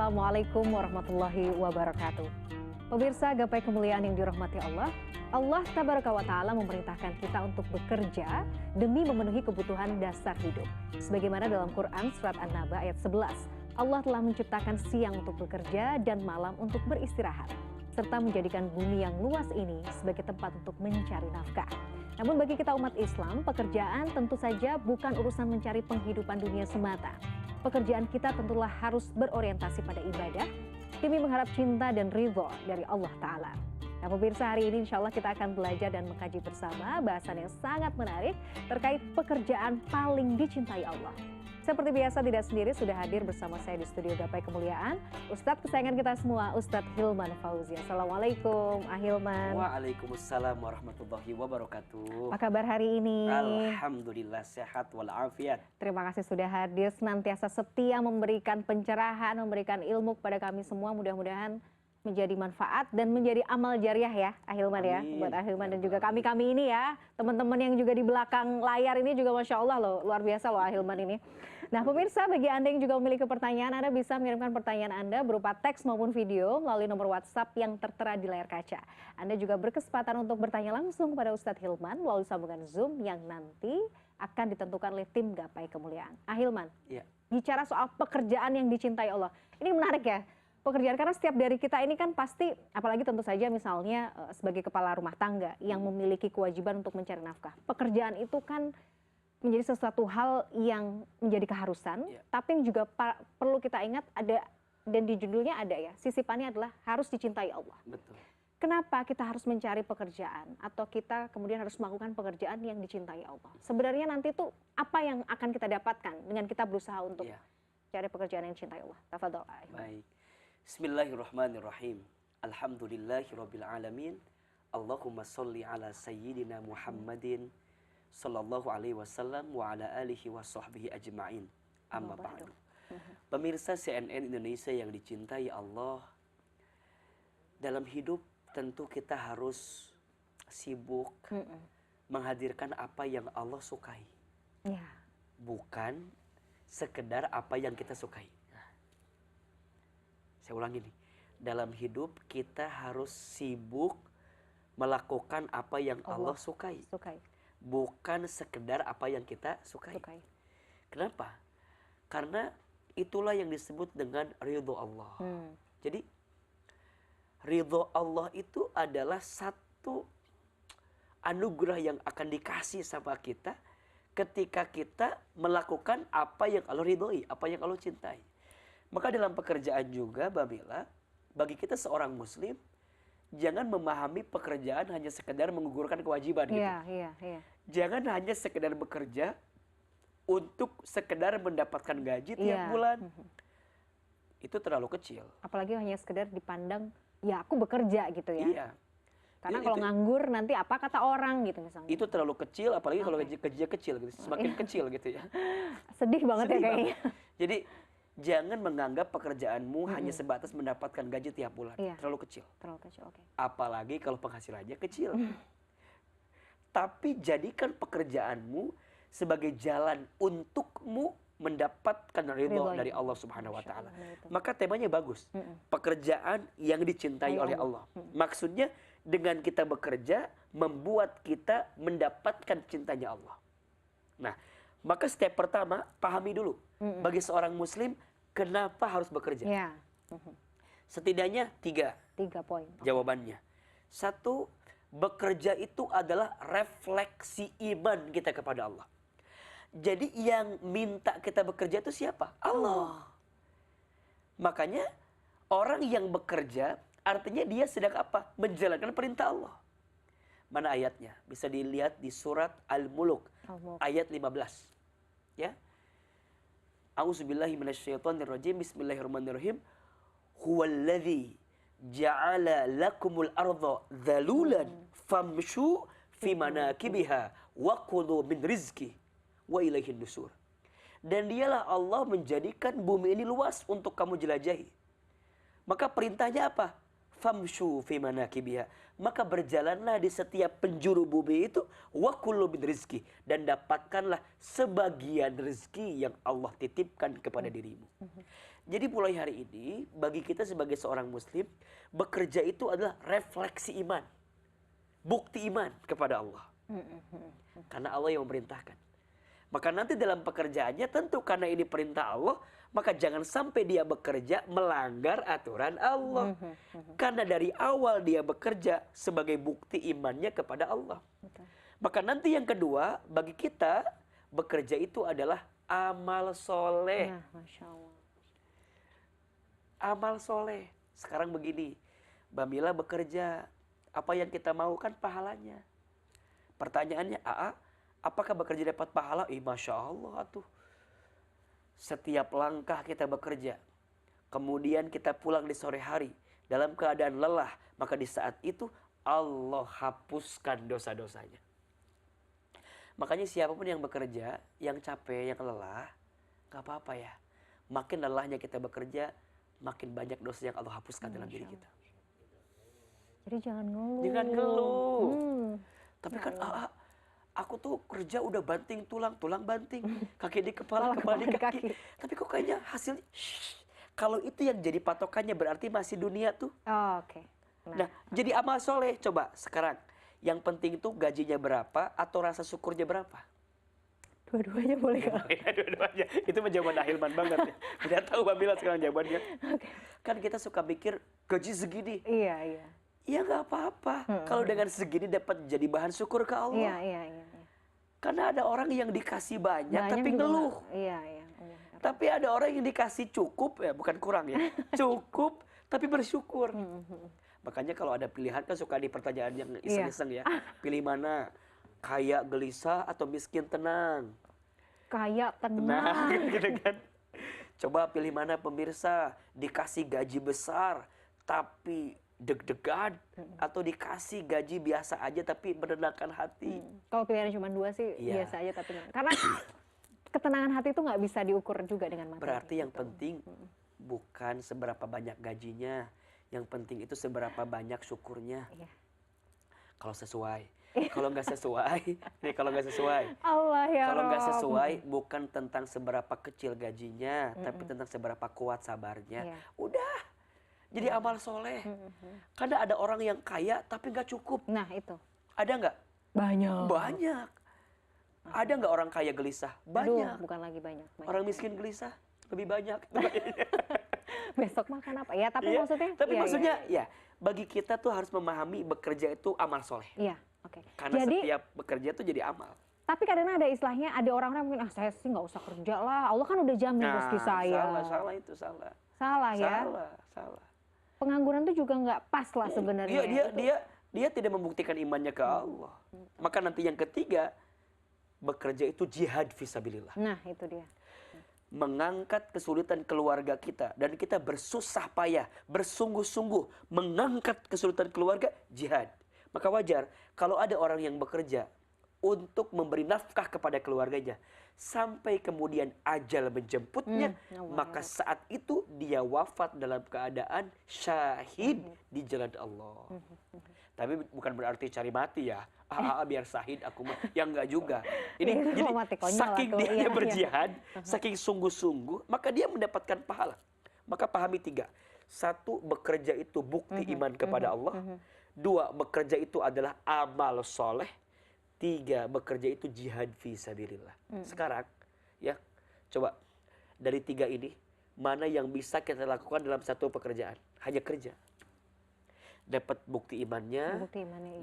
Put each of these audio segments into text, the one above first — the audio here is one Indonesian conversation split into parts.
Assalamualaikum warahmatullahi wabarakatuh. Pemirsa gapai kemuliaan yang dirahmati Allah, Allah Tabaraka wa Ta'ala memerintahkan kita untuk bekerja demi memenuhi kebutuhan dasar hidup. Sebagaimana dalam Quran surat An-Naba ayat 11, Allah telah menciptakan siang untuk bekerja dan malam untuk beristirahat, serta menjadikan bumi yang luas ini sebagai tempat untuk mencari nafkah. Namun bagi kita umat Islam, pekerjaan tentu saja bukan urusan mencari penghidupan dunia semata. Pekerjaan kita tentulah harus berorientasi pada ibadah demi mengharap cinta dan ridho dari Allah Ta'ala. Nah pemirsa, hari ini insya Allah kita akan belajar dan mengkaji bersama bahasan yang sangat menarik terkait pekerjaan paling dicintai Allah. Seperti biasa tidak sendiri, sudah hadir bersama saya di studio Gapai Kemuliaan Ustadz kesayangan kita semua, Ustadz Hilman Fauzi. Assalamualaikum Ahilman. Waalaikumsalam warahmatullahi wabarakatuh. Apa kabar hari ini? Alhamdulillah sehat walafiat. Terima kasih sudah hadir, senantiasa setia memberikan pencerahan, memberikan ilmu kepada kami semua. Mudah-mudahan menjadi manfaat dan menjadi amal jariah ya Ahilman ya, buat Ahilman dan juga kami-kami ini ya, teman-teman yang juga di belakang layar ini juga Masya Allah loh, luar biasa loh Ahilman ini. Nah pemirsa, bagi Anda yang juga memiliki pertanyaan, Anda bisa mengirimkan pertanyaan Anda berupa teks maupun video melalui nomor WhatsApp yang tertera di layar kaca. Anda juga berkesempatan untuk bertanya langsung kepada Ustadz Hilman melalui sambungan Zoom yang nanti akan ditentukan oleh tim Gapai Kemuliaan. Ahilman, ya, bicara soal pekerjaan yang dicintai Allah, ini menarik ya. Pekerjaan, karena setiap dari kita ini kan pasti, apalagi tentu saja misalnya sebagai kepala rumah tangga yang memiliki kewajiban untuk mencari nafkah. Pekerjaan itu kan menjadi sesuatu hal yang menjadi keharusan, tapi yang juga perlu kita ingat ada, dan di judulnya ada ya, sisipannya adalah harus dicintai Allah. Betul. Kenapa kita harus mencari pekerjaan atau kita kemudian harus melakukan pekerjaan yang dicintai Allah? Sebenarnya nanti tuh apa yang akan kita dapatkan dengan kita berusaha untuk cari pekerjaan yang dicintai Allah? Tafadhol. Baik. Bismillahirrahmanirrahim. Alhamdulillahirabbil alamin. Allahumma sholli ala sayyidina Muhammadin sallallahu alaihi wasallam wa ala alihi wa sahbihi ajma'in. Amma ba'du. Pemirsa CNN Indonesia yang dicintai Allah, dalam hidup tentu kita harus sibuk menghadirkan apa yang Allah sukai. Ya. Bukan sekedar apa yang kita sukai. Saya ulangi nih, dalam hidup kita harus sibuk melakukan apa yang Allah sukai. Bukan sekedar apa yang kita sukai. Kenapa? Karena itulah yang disebut dengan ridho Allah. Jadi ridho Allah itu adalah satu anugerah yang akan dikasih sama kita ketika kita melakukan apa yang Allah ridhoi, apa yang Allah cintai. Maka dalam pekerjaan juga, Babila, bagi kita seorang muslim, jangan memahami pekerjaan hanya sekedar menggugurkan kewajiban gitu. Jangan hanya sekedar bekerja untuk sekedar mendapatkan gaji tiap bulan. Itu terlalu kecil. Apalagi hanya sekedar dipandang, ya aku bekerja gitu ya. Iya. Karena kalau nganggur nanti apa kata orang gitu misalnya. Itu terlalu kecil, apalagi kalau gajinya kecil gitu, semakin kecil gitu ya. Sedih banget ya kayaknya. Jadi jangan menganggap pekerjaanmu hanya sebatas mendapatkan gaji tiap bulan. Terlalu kecil. Apalagi kalau penghasilannya kecil. Tapi jadikan pekerjaanmu sebagai jalan untukmu mendapatkan ridho dari Allah Subhanahu wa Ta'ala. Maka temanya bagus. Pekerjaan yang dicintai oleh Allah. Maksudnya dengan kita bekerja membuat kita mendapatkan cintanya Allah. Nah, maka step pertama, pahami dulu bagi seorang muslim kenapa harus bekerja. Setidaknya tiga poin jawabannya. Satu, bekerja itu adalah refleksi iman kita kepada Allah. Jadi yang minta kita bekerja itu siapa? Allah. Makanya orang yang bekerja artinya dia sedang apa? Menjalankan perintah Allah. Mana ayatnya? Bisa dilihat di surat Al-Mulk ayat 15. Ya. A'udzubillahi minasyaitonirrajim. Bismillahirrahmanirrahim. Huwallazi ja'ala lakumul arda dhalulan famshu fi manakibiha wa kulu min rizki wa ilaihin nusur. Dan dialah Allah menjadikan bumi ini luas untuk kamu jelajahi. Maka perintahnya apa? famshu fi manakibiha, maka berjalanlah di setiap penjuru bumi itu, wa kullu min rizki, dan dapatkanlah sebagian rezeki yang Allah titipkan kepada dirimu. Jadi mulai hari ini bagi kita sebagai seorang muslim, bekerja itu adalah refleksi iman, bukti iman kepada Allah. Karena Allah yang memerintahkan. Maka nanti dalam pekerjaannya tentu karena ini perintah Allah, maka jangan sampai dia bekerja melanggar aturan Allah. Karena dari awal dia bekerja sebagai bukti imannya kepada Allah. Maka nanti yang kedua, bagi kita bekerja itu adalah amal soleh. Masya Allah. Amal soleh. Sekarang begini, Mbak Mila bekerja, apa yang kita mau kan pahalanya. Pertanyaannya, apakah bekerja dapat pahala? Masya Allah tuh. Setiap langkah kita bekerja, kemudian kita pulang di sore hari dalam keadaan lelah, maka di saat itu Allah hapuskan dosa-dosanya. Makanya siapapun yang bekerja, yang capek, yang lelah, gak apa-apa ya. Makin lelahnya kita bekerja, makin banyak dosa yang Allah hapuskan dalam diri kita. Jadi jangan ngeluh. Jangan ngeluh. Tapi kan aku tuh kerja udah banting tulang banting, kaki di kepala di kaki. Tapi kok kayaknya hasilnya, kalau itu yang jadi patokannya berarti masih dunia tuh. Oke. Nah, jadi amal soleh coba sekarang. Yang penting itu gajinya berapa atau rasa syukurnya berapa? Dua-duanya boleh kan? Dua-duanya. Itu jawaban Ahilman banget ya. Udah tahu Mbak Mila sekarang jawabannya. Kan kita suka mikir gaji segini. Iya. Ya nggak apa-apa. Kalau dengan segini dapat jadi bahan syukur ke Allah. Iya. Karena ada orang yang dikasih banyak tapi ngeluh. Iya. Tapi ada orang yang dikasih cukup, ya bukan kurang ya. Cukup tapi bersyukur. Makanya kalau ada pilihan kan suka di pertanyaan yang iseng-iseng ya. Pilih mana? Kaya gelisah atau miskin tenang? Kaya tenang. Gitu kan. Coba pilih mana pemirsa? Dikasih gaji besar tapi deg-degan, atau dikasih gaji biasa aja tapi menenangkan hati. Kalau pilihannya cuma dua sih biasa aja tapi karena ketenangan hati itu nggak bisa diukur juga dengan materi. Berarti yang penting bukan seberapa banyak gajinya, yang penting itu seberapa banyak syukurnya. Kalau sesuai, kalau nggak sesuai, kalau nggak sesuai, Allah ya kalau nggak sesuai bukan tentang seberapa kecil gajinya, tapi tentang seberapa kuat sabarnya. Udah. Jadi amal soleh. Karena ada orang yang kaya tapi nggak cukup. Nah itu. Ada nggak? Banyak. Ada nggak orang kaya gelisah? Banyak. Bukan lagi banyak. Orang miskin gelisah lebih banyak. Besok makan apa? Ya tapi maksudnya. Tapi maksudnya ya bagi kita tuh harus memahami bekerja itu amal soleh. Iya. Oke. Karena setiap bekerja tuh jadi amal. Tapi kadang ada istilahnya, ada orang-orang mungkin saya sih nggak usah kerja lah. Allah kan udah jamin rezeki saya. Salah itu salah. Salah ya. Salah. Pengangguran tuh juga nggak pas lah sebenarnya. Dia tidak membuktikan imannya ke Allah. Maka nanti yang ketiga, bekerja itu jihad fisabilillah. Nah itu dia. Mengangkat kesulitan keluarga kita dan kita bersusah payah, bersungguh-sungguh mengangkat kesulitan keluarga, jihad. Maka wajar kalau ada orang yang bekerja untuk memberi nafkah kepada keluarganya sampai kemudian ajal menjemputnya, maka saat itu dia wafat dalam keadaan syahid di jalan Allah. Tapi bukan berarti cari mati ya. Biar syahid aku mah. Ya enggak juga. Ini jadi saking dia berjihad, saking sungguh-sungguh, maka dia mendapatkan pahala. Maka pahami 3. 1, bekerja itu bukti iman kepada Allah. 2, bekerja itu adalah amal soleh. 3, bekerja itu jihad fisabilillah. Sekarang ya, coba dari 3 ini mana yang bisa kita lakukan dalam satu pekerjaan? Hanya kerja. Dapat bukti imannya,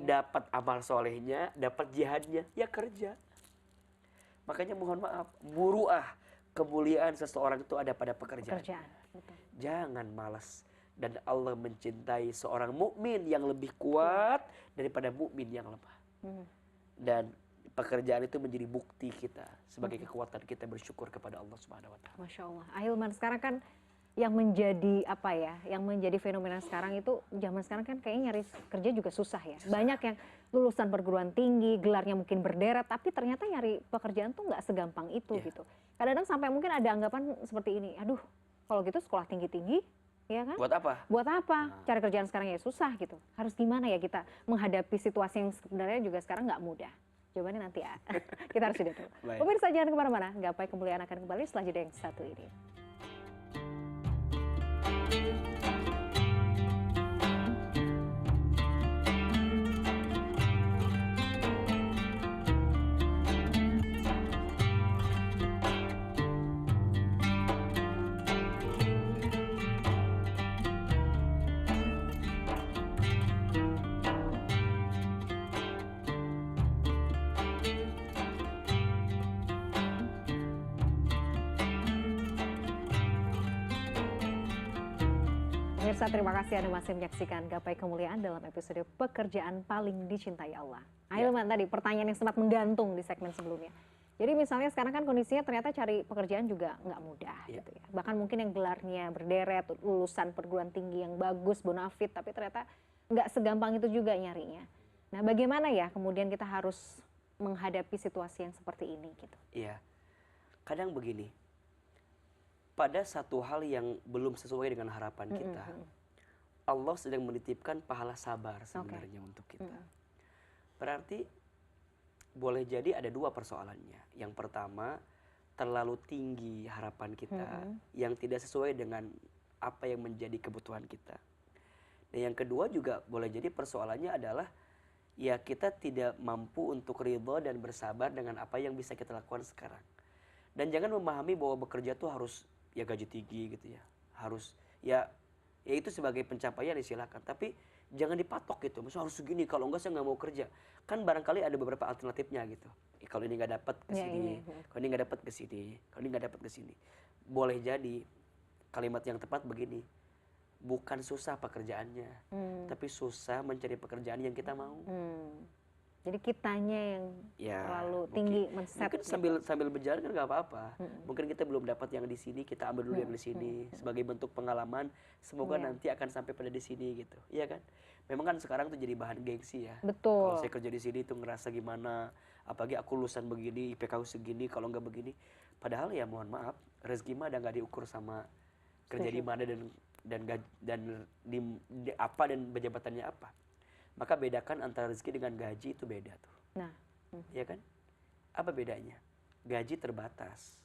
dapat amal solehnya, dapat jihadnya, ya kerja. Makanya mohon maaf, muruah kemuliaan seseorang itu ada pada pekerjaan. Betul. Jangan malas. Dan Allah mencintai seorang mukmin yang lebih kuat daripada mukmin yang lemah. Dan pekerjaan itu menjadi bukti kita sebagai kekuatan kita bersyukur kepada Allah Subhanahu wa taala. Masya Allah. Ahilman, sekarang kan yang menjadi apa ya? Yang menjadi fenomena sekarang itu, zaman sekarang kan kayaknya nyari kerja juga susah ya. Banyak yang lulusan perguruan tinggi, gelarnya mungkin berderet, tapi ternyata nyari pekerjaan tuh nggak segampang itu gitu. Kadang-kadang sampai mungkin ada anggapan seperti ini, aduh kalau gitu sekolah tinggi-tinggi ya kan? Buat apa? Buat apa? Cari kerjaan sekarang ya susah gitu. Harus gimana ya kita menghadapi situasi yang sebenarnya juga sekarang nggak mudah. Jawabannya nanti ya. Kita harus jeda dulu. Pemirsa jangan kemana-mana. Gapai Kemuliaan akan kembali setelah jeda yang satu ini. Pemirsa, terima kasih Anda masih menyaksikan Gapai Kemuliaan dalam episode Pekerjaan Paling Dicintai Allah. Ahilman, tadi pertanyaan yang sempat menggantung di segmen sebelumnya. Jadi misalnya sekarang kan kondisinya ternyata cari pekerjaan juga nggak mudah gitu ya. Bahkan mungkin yang gelarnya berderet, lulusan perguruan tinggi yang bagus, bonafit, tapi ternyata nggak segampang itu juga nyarinya. Nah, bagaimana ya kemudian kita harus menghadapi situasi yang seperti ini gitu? Iya, kadang begini. Pada satu hal yang belum sesuai dengan harapan kita, Allah sedang menitipkan pahala sabar sebenarnya untuk kita. Berarti boleh jadi ada dua persoalannya. Yang pertama, terlalu tinggi harapan kita yang tidak sesuai dengan apa yang menjadi kebutuhan kita. Dan yang kedua juga boleh jadi persoalannya adalah ya kita tidak mampu untuk ridho dan bersabar dengan apa yang bisa kita lakukan sekarang. Dan jangan memahami bahwa bekerja tuh harus ya gaji tinggi gitu ya, harus ya itu sebagai pencapaian silakan, tapi jangan dipatok gitu, maksudnya harus segini, kalau enggak saya nggak mau kerja. Kan barangkali ada beberapa alternatifnya gitu. Kalau ini nggak dapat ke sini, kalau ini nggak dapat ke sini, kalau ini nggak dapat ke sini. Boleh jadi kalimat yang tepat begini, bukan susah pekerjaannya, tapi susah mencari pekerjaan yang kita mau. Jadi kitanya yang terlalu tinggi men-set. Mungkin sambil berjalan kan nggak apa-apa. Mungkin kita belum dapat yang di sini, kita ambil dulu yang di sini sebagai bentuk pengalaman. Semoga nanti akan sampai pada di sini gitu, iya kan? Memang kan sekarang tuh jadi bahan gengsi ya. Betul. Kalau saya kerja di sini tuh ngerasa gimana? Apalagi aku lulusan begini, IPK segini, kalau nggak begini. Padahal ya mohon maaf, rezeki mah ada nggak diukur sama kerja di mana dan di apa dan jabatannya apa. Maka bedakan antara rezeki dengan gaji itu beda tuh. Nah, ya kan? Apa bedanya? Gaji terbatas,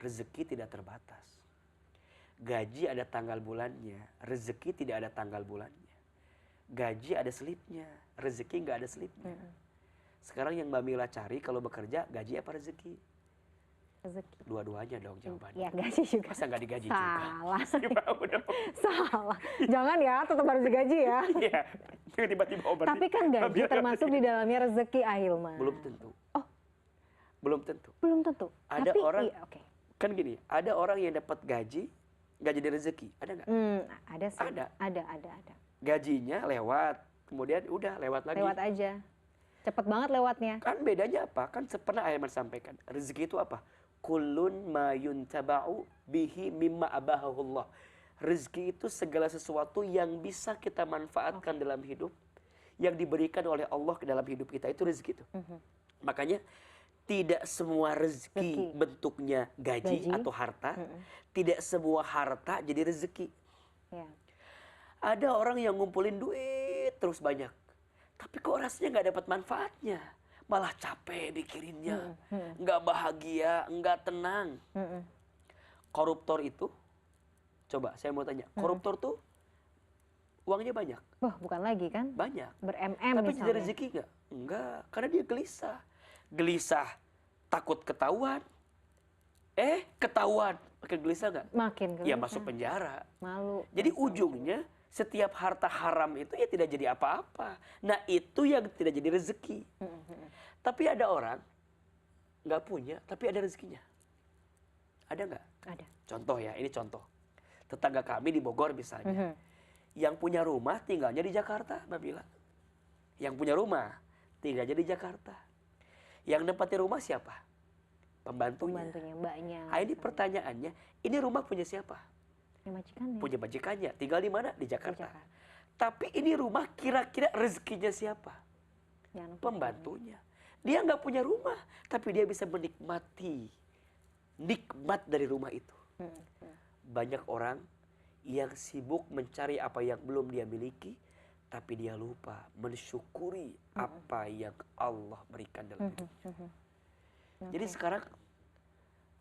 rezeki tidak terbatas. Gaji ada tanggal bulannya, rezeki tidak ada tanggal bulannya. Gaji ada selipnya, rezeki nggak ada selipnya. Sekarang yang Mbak Mila cari kalau bekerja, gaji apa rezeki? Rezeki. Dua-duanya dong jawabannya. Ya gaji juga. Masa nggak digaji Salah. juga? Salah. Jangan ya, tetap harus digaji ya. Iya. Tiba-tiba obat. Tapi kan gaji termasuk di dalamnya rezeki, Ahilman. Belum tentu. Oh. Belum tentu. Belum tentu. Ada tapi, orang, iya, okay. Kan gini, ada orang yang dapat gaji, nggak jadi rezeki. Ada nggak? Ada sih. Ada. Gajinya lewat, kemudian udah lewat lagi. Lewat aja. Cepet banget lewatnya. Kan bedanya apa? Kan pernah Ahilman sampaikan, rezeki itu apa? Kullun ma yuntaba'u bihi mimma abahahullah. Rezeki itu segala sesuatu yang bisa kita manfaatkan dalam hidup, yang diberikan oleh Allah ke dalam hidup kita, itu rezeki itu. Makanya tidak semua rezeki bentuknya gaji atau harta, tidak semua harta jadi rezeki. Ya. Ada orang yang ngumpulin duit terus banyak, tapi kok rasanya nggak dapat manfaatnya, malah capek mikirinnya, nggak bahagia, nggak tenang. Koruptor itu, coba saya mau tanya, koruptor tuh uangnya banyak? Wah, bukan lagi kan? Banyak. Ber-MM tapi misalnya. jadi rezeki nggak? Enggak, karena dia gelisah. Gelisah, takut ketahuan. Ketahuan, makin gelisah nggak? Makin gelisah. Ya masuk penjara. Malu. Jadi ujungnya setiap harta haram itu ya tidak jadi apa-apa. Nah itu yang tidak jadi rezeki. Tapi ada orang nggak punya, tapi ada rezekinya. Ada nggak? Ada. Contoh ya, ini contoh. Tetangga kami di Bogor misalnya, yang punya rumah tinggalnya di Jakarta, Mbak Bila. Yang punya rumah tinggalnya di Jakarta. Yang nempatin rumah siapa? Pembantunya. Pembantunya, mbaknya. Nah, ini pertanyaannya, ini rumah punya siapa? Majikannya. Punya majikannya. Tinggal di mana? Di Jakarta. Di Jakarta. Tapi ini rumah kira-kira rezekinya siapa? Pembantunya. Dia nggak punya rumah, tapi dia bisa menikmati nikmat dari rumah itu. Banyak orang yang sibuk mencari apa yang belum dia miliki, tapi dia lupa mensyukuri apa yang Allah berikan dalam hidupnya. Jadi sekarang,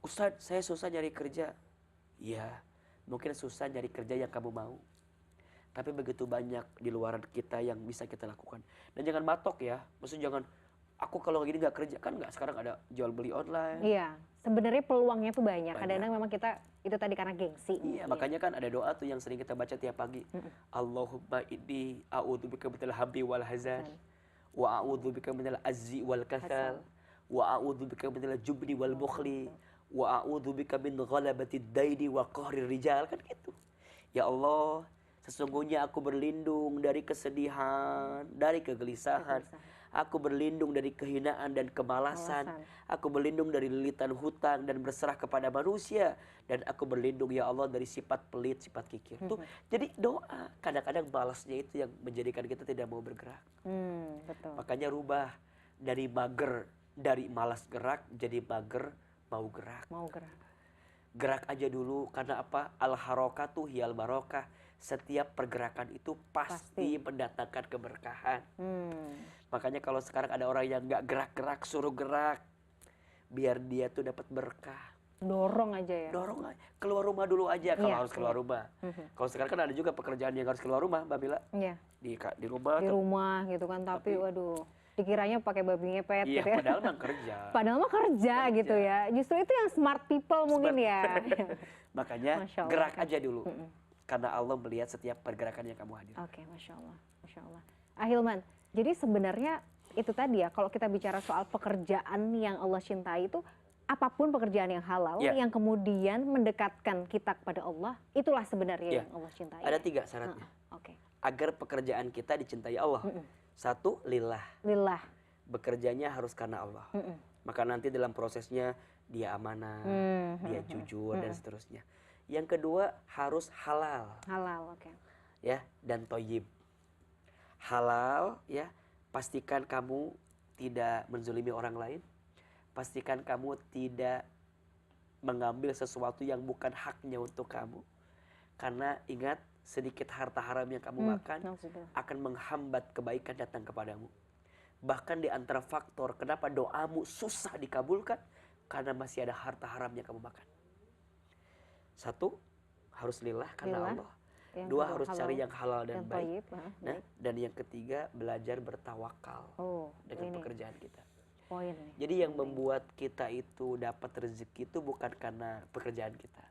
Ustaz, saya susah nyari kerja. Ya, mungkin susah nyari kerja yang kamu mau. Tapi begitu banyak di luaran kita yang bisa kita lakukan. Dan jangan matok ya. Maksudnya jangan, aku kalau gini gak kerja. Kan gak, sekarang ada jual beli online. Iya, sebenarnya peluangnya tuh banyak. Kadang-kadang memang kita, itu tadi karena gengsi. Iya, makanya kan ada doa tuh yang sering kita baca tiap pagi. Allahumma inni a'udzubika minal hammi wal hazan. Wa a'udzubika minal azzi wal kathal. Wa a'udzubika minal jubni wal bukhli. Wa a'udzubika min ghalabatid daini wa qahrir rijal. Kan gitu. Ya Allah, sesungguhnya aku berlindung dari kesedihan, dari kegelisahan. Aku berlindung dari kehinaan dan kemalasan. Aku berlindung dari lilitan hutang dan berserah kepada manusia. Dan aku berlindung ya Allah dari sifat pelit, sifat kikir. Tuh, jadi doa. Kadang-kadang balasnya itu yang menjadikan kita tidak mau bergerak. Betul. Makanya rubah dari mager, dari malas gerak, jadi mager mau gerak. Mau gerak. Gerak aja dulu, karena apa? Al-harokatu hiyal barokah. Setiap pergerakan itu pasti mendatangkan keberkahan. Makanya kalau sekarang ada orang yang gak gerak-gerak, suruh gerak, biar dia tuh dapat berkah. Dorong aja ya. Dorong aja. Keluar rumah dulu aja kalau harus keluar rumah. Kalau sekarang kan ada juga pekerjaan yang harus keluar rumah, Mbak Mila. Iya. Di rumah. Di rumah gitu kan, tapi waduh, dikiranya pakai babi ngepet gitu ya. Padahal mah kerja. Padahal mah kerja gitu ya. Justru itu yang smart people mungkin ya. Makanya gerak aja dulu. Karena Allah melihat setiap pergerakan yang kamu hadir. Oke, Masya Allah. Masya Allah. Ahilman, jadi sebenarnya itu tadi ya, kalau kita bicara soal pekerjaan yang Allah cintai itu, apapun pekerjaan yang halal, yang kemudian mendekatkan kita kepada Allah, itulah sebenarnya yang Allah cintai. Ada 3 syaratnya. Agar pekerjaan kita dicintai Allah. 1, lillah. Lillah. Bekerjanya harus karena Allah. Maka nanti dalam prosesnya dia amanah, dia jujur dan seterusnya. Yang kedua harus halal. Halal, oke. Ya, dan thayyib. Halal, ya, pastikan kamu tidak menzulimi orang lain. Pastikan kamu tidak mengambil sesuatu yang bukan haknya untuk kamu. Karena ingat, sedikit harta haram yang kamu makan akan menghambat kebaikan datang kepadamu. Bahkan di antara faktor kenapa doamu susah dikabulkan, karena masih ada harta haram yang kamu makan. 1, harus lillah karena Allah. 2, harus cari yang halal dan baik. Nah, dan yang ketiga, belajar bertawakal dengan pekerjaan kita. Jadi yang membuat kita itu dapat rezeki itu bukan karena pekerjaan kita,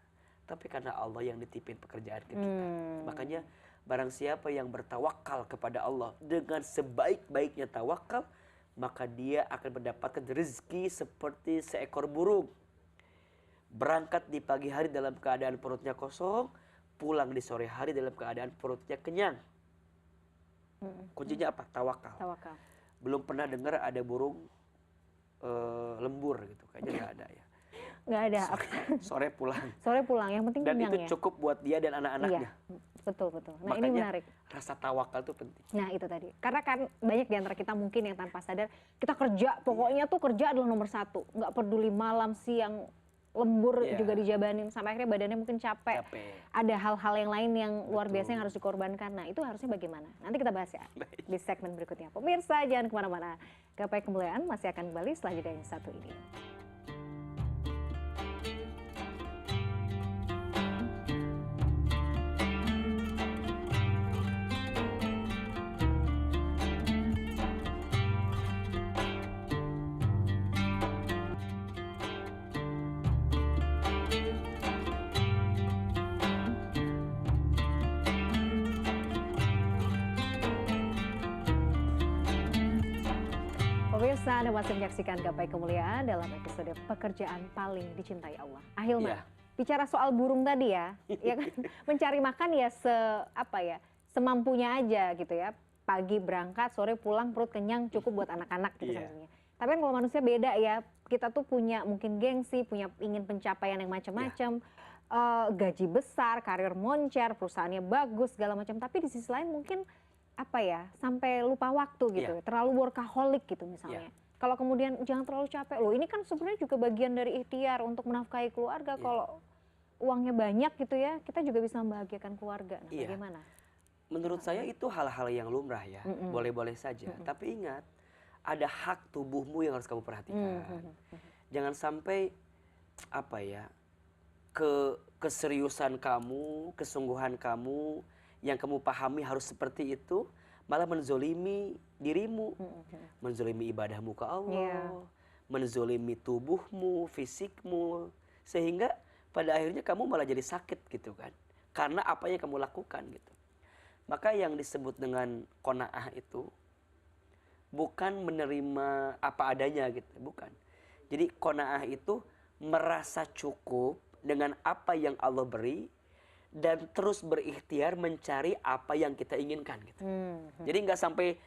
tapi karena Allah yang nitipin pekerjaan ke kita. Makanya barang siapa yang bertawakal kepada Allah dengan sebaik-baiknya tawakal, maka dia akan mendapatkan rezeki seperti seekor burung. Berangkat di pagi hari dalam keadaan perutnya kosong, pulang di sore hari dalam keadaan perutnya kenyang. Kuncinya apa? Tawakal. Belum pernah dengar ada burung lembur gitu, kayaknya nggak ada ya. Nggak ada. Sore pulang. Sore pulang, yang penting dan kenyang ya. Dan itu cukup buat dia dan anak-anaknya. Iya, betul. Nah, makanya ini menarik. Rasa tawakal itu penting. Nah, itu tadi. Karena kan banyak di antara kita mungkin yang tanpa sadar, kita kerja, pokoknya tuh kerja adalah nomor 1. Nggak peduli malam, siang, lembur juga dijabanin. Sampai akhirnya badannya mungkin capek. Ada hal-hal yang lain yang luar biasa yang harus dikorbankan. Nah, itu harusnya bagaimana? Nanti kita bahas ya di segmen berikutnya. Pemirsa, jangan kemana-mana. Gapai Kemuliaan masih akan kembali setelah jeda yang satu ini. Pemirsa, Anda masih menyaksikan Gapai Kemuliaan dalam episode pekerjaan paling dicintai Allah. Ahilman, bicara soal burung tadi ya, ya kan, mencari makan ya semampunya aja gitu ya. Pagi berangkat, sore pulang, perut kenyang, cukup buat anak-anak gitu sebenarnya. Tapi kan kalau manusia beda ya, kita tuh punya mungkin gengsi, punya ingin pencapaian yang macam-macam, gaji besar, karir moncer, perusahaannya bagus segala macam. Tapi di sisi lain mungkin sampai lupa waktu gitu, terlalu workaholic gitu misalnya. Kalau kemudian jangan terlalu capek, loh ini kan sebenarnya juga bagian dari ikhtiar untuk menafkahi keluarga. Kalau uangnya banyak gitu ya, kita juga bisa membahagiakan keluarga. Nah, Iya. bagaimana? Menurut saya itu hal-hal yang lumrah ya, boleh-boleh saja. Tapi ingat, ada hak tubuhmu yang harus kamu perhatikan. Jangan sampai apa ya, keseriusan kamu, kesungguhan kamu yang kamu pahami harus seperti itu, malah menzolimi dirimu, menzolimi ibadahmu ke Allah, menzolimi tubuhmu, fisikmu, sehingga pada akhirnya kamu malah jadi sakit gitu kan, karena apa yang kamu lakukan gitu. Maka yang disebut dengan qanaah itu bukan menerima apa adanya gitu, bukan. Jadi qanaah itu merasa cukup dengan apa yang Allah beri dan terus berikhtiar mencari apa yang kita inginkan gitu. Jadi nggak sampai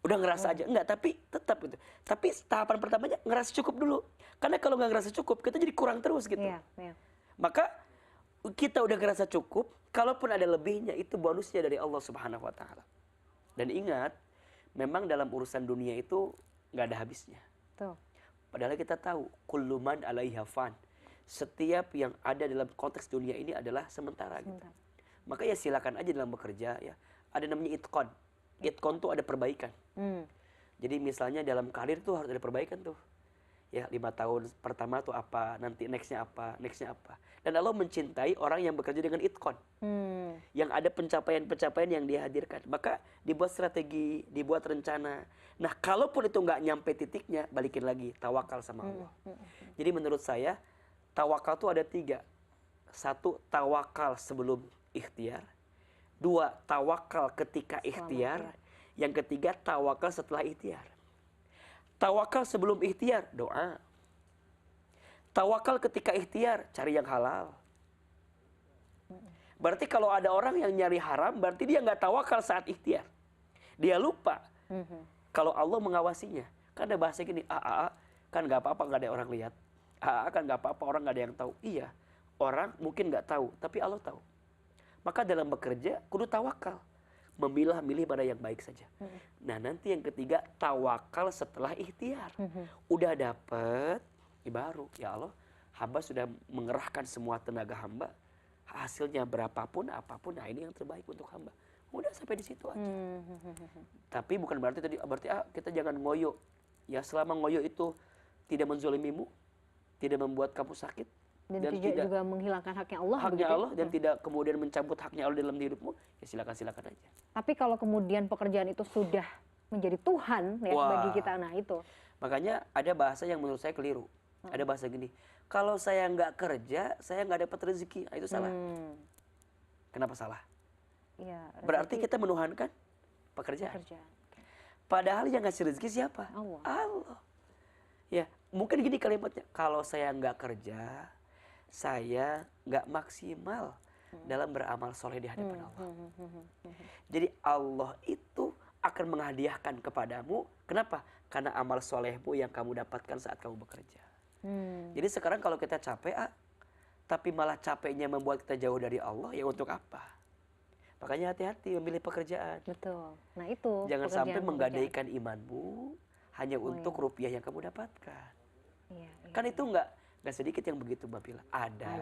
udah ngerasa aja, enggak, tapi tetap gitu. Tapi tahapan pertamanya ngerasa cukup dulu. Karena kalau nggak ngerasa cukup, kita jadi kurang terus gitu. Maka kita udah ngerasa cukup, kalaupun ada lebihnya itu bonusnya dari Allah Subhanahu wa taala. Dan ingat, memang dalam urusan dunia itu nggak ada habisnya. Tuh. Padahal kita tahu kullu man 'alaiha fan. Setiap yang ada dalam konteks dunia ini adalah sementara gitu. Maka ya silakan aja dalam bekerja ya. Ada namanya itqon. Itqon tuh ada perbaikan. Jadi misalnya dalam karir tuh harus ada perbaikan tuh. Ya 5 tahun pertama tuh apa, nanti nextnya apa, nextnya apa. Dan Allah mencintai orang yang bekerja dengan itqon. Yang ada pencapaian-pencapaian yang dihadirkan. Maka dibuat strategi, dibuat rencana. Nah kalaupun itu nggak nyampe titiknya, balikin lagi, tawakal sama Allah. Jadi menurut saya tawakal tuh ada 3. 1, tawakal sebelum ikhtiar. 2, tawakal ketika ikhtiar. Yang ketiga, tawakal setelah ikhtiar. Tawakal sebelum ikhtiar, doa. Tawakal ketika ikhtiar, cari yang halal. Berarti kalau ada orang yang nyari haram, berarti dia nggak tawakal saat ikhtiar. Dia lupa kalau Allah mengawasinya. Kan ada bahasa gini, kan nggak apa-apa nggak ada orang lihat. Kan nggak apa-apa orang nggak ada yang tahu. Iya, orang mungkin nggak tahu, tapi Allah tahu. Maka dalam bekerja kudu tawakal, memilah-milih mana yang baik saja. Nah nanti yang ketiga, tawakal setelah ikhtiar. Udah dapet, baru ya Allah, hamba sudah mengerahkan semua tenaga hamba, hasilnya berapapun apapun, nah ini yang terbaik untuk hamba. Udah sampai di situ aja. Tapi bukan berarti kita jangan ngoyo. Ya selama ngoyo itu tidak menzolimimu, tidak membuat kamu sakit, dan tidak juga menghilangkan haknya Allah, Allah dan tidak kemudian mencabut haknya Allah dalam hidupmu, ya silakan aja. Tapi kalau kemudian pekerjaan itu sudah menjadi Tuhan ya bagi kita, nah itu. Makanya ada bahasa yang menurut saya keliru. Ada bahasa gini, kalau saya nggak kerja, saya nggak dapat rezeki. Nah, itu salah. Kenapa salah? Ya, berarti kita menuhankan pekerjaan. Padahal yang ngasih rezeki siapa? Allah. Ya, mungkin gini kalimatnya, kalau saya nggak kerja, saya nggak maksimal dalam beramal soleh di hadapan Allah. Jadi Allah itu akan menghadiahkan kepadamu. Kenapa? Karena amal solehmu yang kamu dapatkan saat kamu bekerja. Jadi sekarang kalau kita capek, tapi malah capeknya membuat kita jauh dari Allah, ya untuk apa? Makanya hati-hati memilih pekerjaan. Betul. Nah itu. Jangan sampai menggadaikan imanmu hanya untuk rupiah yang kamu dapatkan. Kan itu nggak sedikit yang begitu, Mbak Bila. Ada.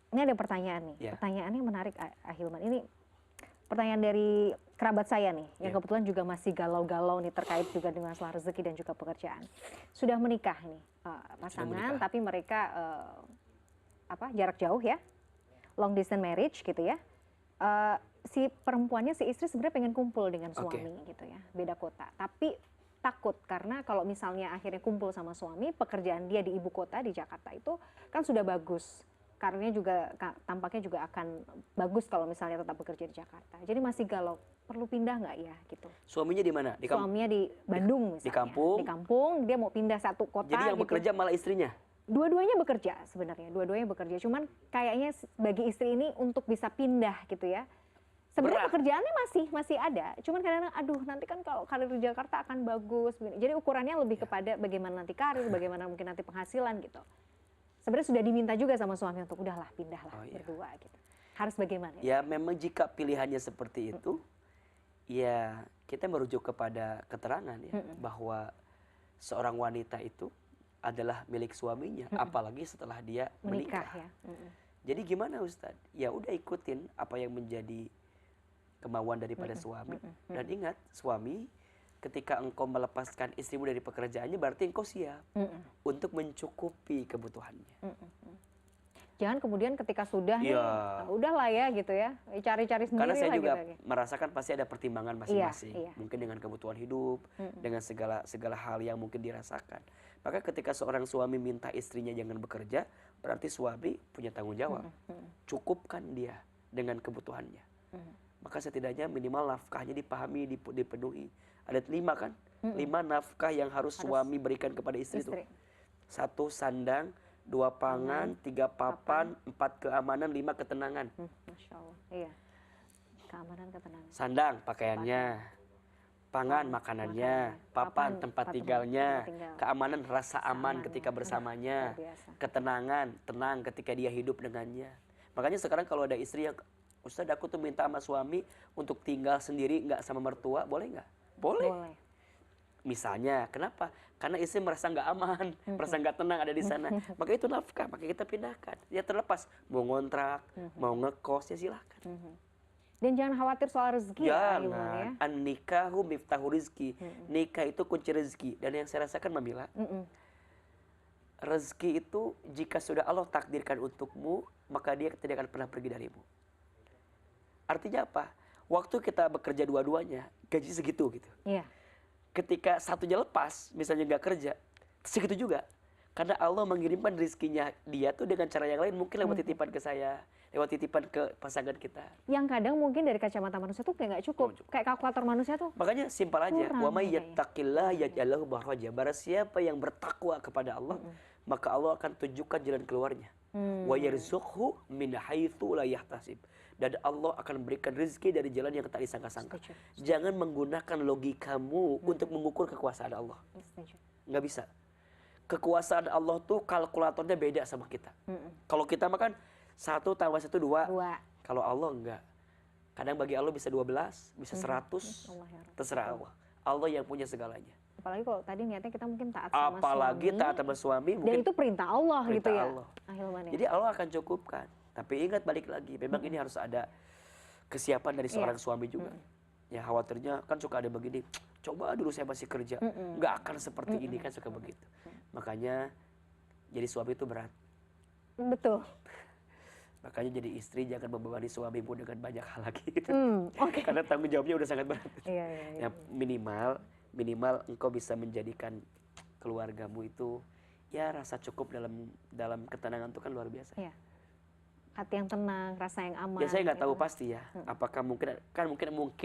Ini ada pertanyaan nih. Pertanyaannya menarik, Ahilman. Ini pertanyaan dari kerabat saya nih, yang kebetulan juga masih galau-galau nih terkait juga dengan masalah rezeki dan juga pekerjaan. Sudah menikah nih pasangan, tapi mereka jarak jauh ya, long distance marriage gitu ya. Si perempuannya, si istri sebenarnya pengen kumpul dengan suami gitu ya, beda kota. Tapi takut karena kalau misalnya akhirnya kumpul sama suami, pekerjaan dia di ibu kota di Jakarta itu kan sudah bagus. Karirnya juga tampaknya juga akan bagus kalau misalnya tetap bekerja di Jakarta. Jadi masih galau, perlu pindah nggak ya gitu. Suaminya di mana? Suaminya di Bandung misalnya. Di kampung? Di kampung, dia mau pindah satu kota. Jadi yang bekerja malah istrinya? Dua-duanya bekerja sebenarnya, dua-duanya bekerja. Cuman kayaknya bagi istri ini untuk bisa pindah gitu ya. Sebenarnya pekerjaannya masih ada, cuman kadang-kadang aduh nanti kan kalau karir di Jakarta akan bagus. Jadi ukurannya lebih kepada bagaimana nanti karir, bagaimana mungkin nanti penghasilan gitu. Sebenarnya sudah diminta juga sama suami untuk udahlah pindahlah berdua gitu. Harus bagaimana? Ya memang jika pilihannya seperti itu, ya kita merujuk kepada keterangan ya bahwa seorang wanita itu adalah milik suaminya, apalagi setelah dia menikah. Ya. Jadi gimana Ustadz? Ya udah ikutin apa yang menjadi kemauan daripada suami. Dan ingat, suami, ketika engkau melepaskan istrimu dari pekerjaannya, berarti engkau siap untuk mencukupi kebutuhannya. Jangan kemudian ketika sudah nih, Ya, udahlah ya gitu ya, cari-cari sendiri karena saya lah juga gitu. merasakan pasti ada pertimbangan masing-masing. Iya. Mungkin dengan kebutuhan hidup, dengan segala hal yang mungkin dirasakan. Maka ketika seorang suami minta istrinya jangan bekerja, berarti suami punya tanggung jawab. Cukupkan dia dengan kebutuhannya. Maka setidaknya minimal nafkahnya dipahami, dipenuhi. Ada 5 kan? 5 nafkah yang harus suami berikan kepada istri itu. 1 sandang, 2 pangan, 3 papan, 4 keamanan, 5 ketenangan. Masya Allah, iya. Keamanan, ketenangan. Sandang pakaiannya, pangan makanannya, papan tempat tinggalnya, keamanan rasa aman ketika bersamanya, ketenangan, tenang ketika dia hidup dengannya. Makanya sekarang kalau ada istri yang, Ustaz aku tuh minta sama suami untuk tinggal sendiri nggak sama mertua, boleh nggak? Boleh. Misalnya, kenapa? Karena istri merasa nggak aman, merasa nggak tenang ada di sana. Maka itu nafkah, maka kita pindahkan. Ya terlepas, mau ngontrak, mau ngekos, ya silakan. Dan jangan khawatir soal rezeki ya. An-nikahu miftahu rizki. Nikah itu kunci rezeki. Dan yang saya rasakan Mamila, rezeki itu jika sudah Allah takdirkan untukmu, maka dia tidak akan pernah pergi darimu. Artinya apa? Waktu kita bekerja dua-duanya, gaji segitu gitu. Iya. Ketika satunya lepas, misalnya nggak kerja, segitu juga. Karena Allah mengirimkan rizkinya dia tuh dengan cara yang lain, mungkin lewat titipan ke saya, lewat titipan ke pasangan kita. Yang kadang mungkin dari kacamata manusia tuh kayak nggak cukup. Kayak kalkulator manusia tuh. Makanya simpel aja. Wa may yattaqillah yaj'al lahu makhraja. Barang siapa yang bertakwa kepada Allah, maka Allah akan tunjukkan jalan keluarnya. Wa yarzuqhu min haitsu la yahtasib. Dan Allah akan berikan rezeki dari jalan yang tak disangka-sangka. Jangan menggunakan logikamu untuk mengukur kekuasaan Allah. Nggak bisa. Kekuasaan Allah tuh kalkulatornya beda sama kita. Kalau kita makan 1 tambah 1 2. Kalau Allah enggak. Kadang bagi Allah bisa 12, bisa 100. Terserah Allah. Allah yang punya segalanya. Apalagi kalau tadi niatnya kita mungkin taat sama apalagi suami. Taat sama suami. Dan itu perintah Allah perintah gitu ya. Allah. Ahilman, ya. Jadi Allah akan cukupkan. Tapi ingat balik lagi. Memang ini harus ada kesiapan dari seorang suami juga. Ya khawatirnya kan suka ada begini. Coba dulu saya masih kerja. Nggak akan seperti ini kan suka begitu. Makanya jadi suami itu berat. Betul. Makanya jadi istri jangan membebani suamimu dengan banyak hal lagi. Karena tanggung jawabnya udah sangat berat. Ya minimal engkau bisa menjadikan keluargamu itu ya rasa cukup dalam ketenangan itu kan luar biasa. Iya. Hati yang tenang, rasa yang aman. Ya saya nggak tahu pasti ya. Apakah mungkin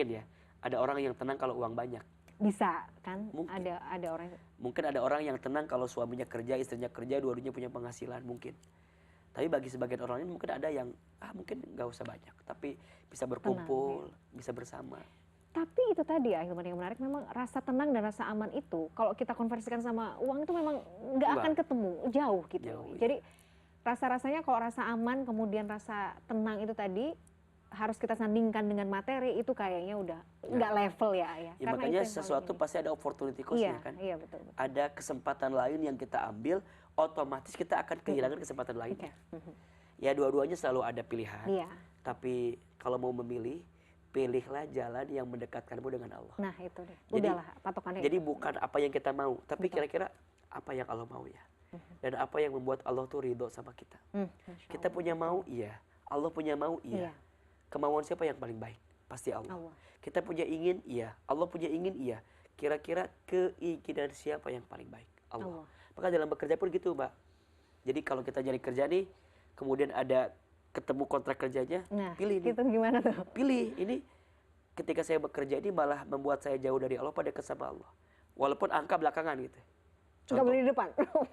ya ada orang yang tenang kalau uang banyak. Bisa kan? Mungkin. Ada orang. Mungkin ada orang yang tenang kalau suaminya kerja, istrinya kerja, dua-duanya punya penghasilan mungkin. Tapi bagi sebagian orang lain mungkin ada yang mungkin nggak usah banyak, tapi bisa berkumpul, tenang, ya. Bisa bersama. Tapi itu tadi ya, Ahilman, yang menarik memang rasa tenang dan rasa aman itu kalau kita konversikan sama uang itu memang nggak akan ketemu, jauh gitu. Jauh, jadi rasa-rasanya kalau rasa aman kemudian rasa tenang itu tadi harus kita sandingkan dengan materi itu kayaknya udah nggak level ya. Karena makanya sesuatu pasti ada opportunity cost-nya kan. Iya betul. Ada kesempatan lain yang kita ambil, otomatis kita akan kehilangan kesempatan lainnya. Ya dua-duanya selalu ada pilihan. Iya. Tapi kalau mau memilih, pilihlah jalan yang mendekatkanmu dengan Allah. Nah itu deh. Udahlah patokannya. Jadi bukan apa yang kita mau, tapi kira-kira apa yang Allah mau ya. Dan apa yang membuat Allah tuh ridho sama kita. Kita punya mau, iya. Allah punya mau, iya. Kemauan siapa yang paling baik? Pasti Allah. Kita punya ingin, iya. Allah punya ingin, iya. Kira-kira keinginan siapa yang paling baik? Allah. Maka dalam bekerja pun gitu, Mbak. Jadi kalau kita cari kerja nih, kemudian ada ketemu kontrak kerjanya, pilih nih. Gitu gimana tuh? Pilih, ini ketika saya bekerja ini malah membuat saya jauh dari Allah, pada dekat sama Allah. Walaupun angka belakangan gitu. Contoh, nggak beli di depan.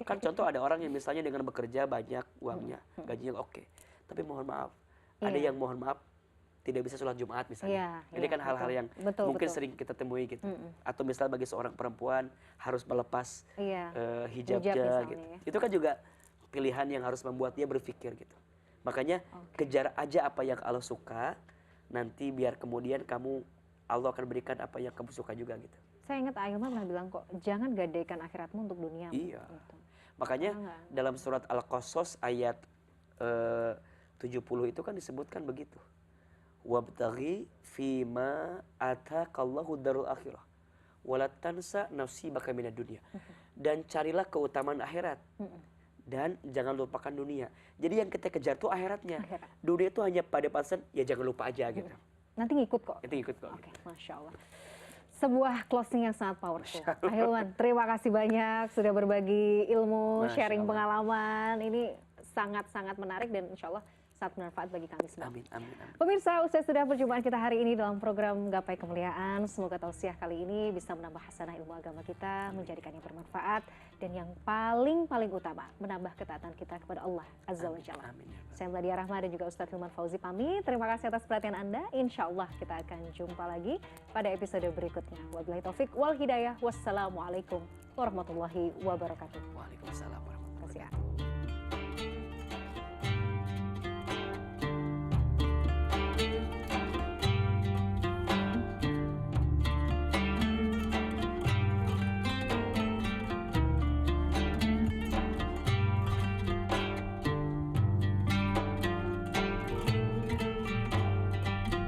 Kan contoh ada orang yang misalnya dengan bekerja banyak uangnya, gajinya oke. Tapi mohon maaf, ada yang mohon maaf tidak bisa sholat Jumat misalnya. Ini kan hal-hal yang mungkin sering kita temui gitu. Atau misal bagi seorang perempuan harus melepas hijabnya gitu. Itu kan juga pilihan yang harus membuat dia berpikir gitu. Makanya kejar aja apa yang Allah suka, nanti biar kemudian Allah akan berikan apa yang kamu suka juga gitu. Saya ingat Ahilman pernah bilang kok, jangan gadaikan akhiratmu untuk dunia. Iya. Gitu. Makanya dalam surat Al-Qasas ayat 70 itu kan disebutkan begitu. Wabtaghi fima ataqallahu darul akhirah wala tansa nasibaka minad dunya. Dan carilah keutamaan akhirat. Dan jangan lupakan dunia. Jadi yang kita kejar tuh akhiratnya. Dunia itu hanya pada pasan, ya jangan lupa aja gitu. Nanti ngikut kok. Nanti ngikut kok. Oke, Masya Allah. Sebuah closing yang sangat powerful. Ahilman, terima kasih banyak sudah berbagi ilmu, sharing pengalaman. Ini sangat-sangat menarik dan insya Allah sangat bermanfaat bagi kami semua. Amin, amin, amin. Pemirsa, usai sudah perjumpaan kita hari ini dalam program Gapai Kemuliaan. Semoga tausiah kali ini bisa menambah hasanah ilmu agama kita, menjadikannya bermanfaat, dan yang paling utama, menambah ketaatan kita kepada Allah Azza wa Jalla. Saya Meladia Rahma dan juga Ustadz Hilman Fauzi pamit. Terima kasih atas perhatian Anda. Insya Allah kita akan jumpa lagi pada episode berikutnya. Wabillahi taufik wal hidayah. Wassalamualaikum warahmatullahi wabarakatuh. Waalaikumsalam warahmatullahi wabarakatuh.